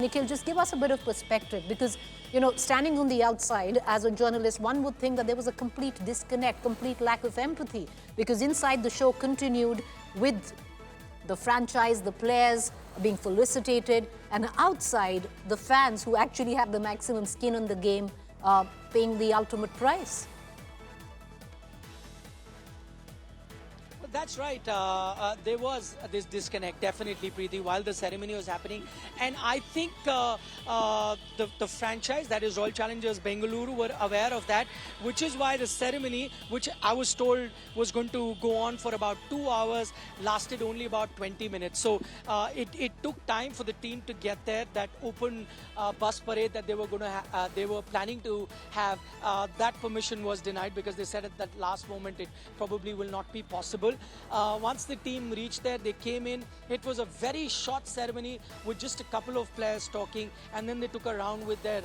Nikhil, just give us a bit of perspective because, standing on the outside as a journalist, one would think that there was a complete disconnect, complete lack of empathy because inside the show continued with the franchise, the players being felicitated, and outside the fans who actually have the maximum skin on the game paying the ultimate price. That's right. There was this disconnect, definitely, Preeti, while the ceremony was happening. And I think the franchise, that is Royal Challengers Bengaluru, were aware of that, which is why the ceremony, which I was told was going to go on for about 2 hours, lasted only about 20 minutes. So it took time for the team to get there. That open bus parade that they were going to they were planning to have, that permission was denied because they said at that last moment it probably will not be possible. Once the team reached there, they came in. It was a very short ceremony with just a couple of players talking, and then they took a round with their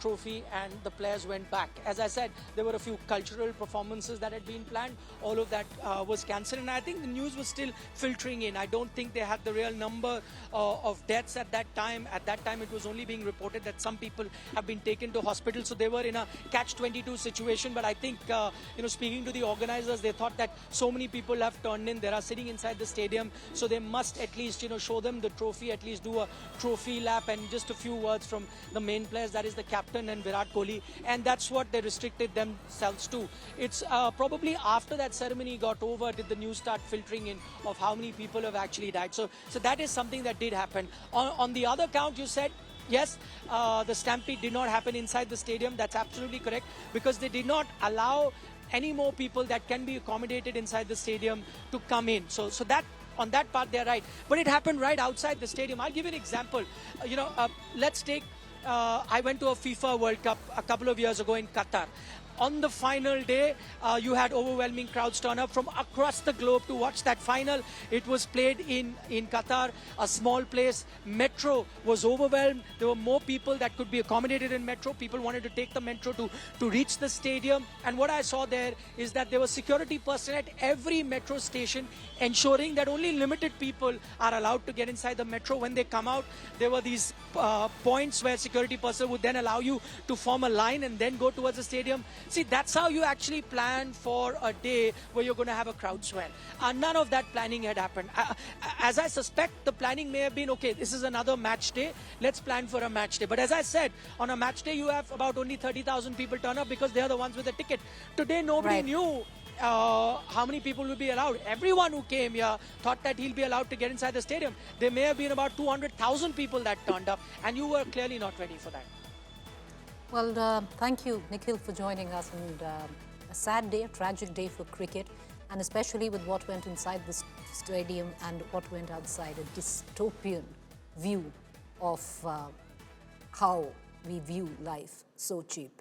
trophy and the players went back. As I said, there were a few cultural performances that had been planned. All of that was cancelled, and I think the news was still filtering in. I don't think they had the real number of deaths at that time. At that time, it was only being reported that some people have been taken to hospital, so they were in a catch-22 situation. But I think, speaking to the organizers, they thought that so many people have turned in. They are sitting inside the stadium, so they must at least, show them the trophy, at least do a trophy lap and just a few words from the main players, that is the captain and Virat Kohli, and that's what they restricted themselves to. It's probably after that ceremony got over did the news start filtering in of how many people have actually died. So that is something that did happen. On the other count, you said, yes, the stampede did not happen inside the stadium. That's absolutely correct, because they did not allow any more people that can be accommodated inside the stadium to come in. So that, on that part, they're right. But it happened right outside the stadium. I'll give you an example. Let's take, I went to a FIFA World Cup a couple of years ago in Qatar. On the final day, you had overwhelming crowds turn up from across the globe to watch that final. It was played in Qatar, a small place. Metro was overwhelmed. There were more people that could be accommodated in Metro. People wanted to take the Metro to reach the stadium. And what I saw there is that there was security personnel at every Metro station ensuring that only limited people are allowed to get inside the Metro. When they come out, there were these points where security personnel would then allow you to form a line and then go towards the stadium. See, that's how you actually plan for a day where you're going to have a crowd swell. None of that planning had happened. As I suspect, the planning may have been, okay, this is another match day, let's plan for a match day. But as I said, on a match day, you have about only 30,000 people turn up because they're the ones with the ticket. Today, nobody knew how many people will be allowed. Everyone who came here thought that he'll be allowed to get inside the stadium. There may have been about 200,000 people that turned up, and you were clearly not ready for that. Well, thank you, Nikhil, for joining us. And a sad day, a tragic day for cricket, and especially with what went inside the stadium and what went outside, a dystopian view of how we view life. So cheap.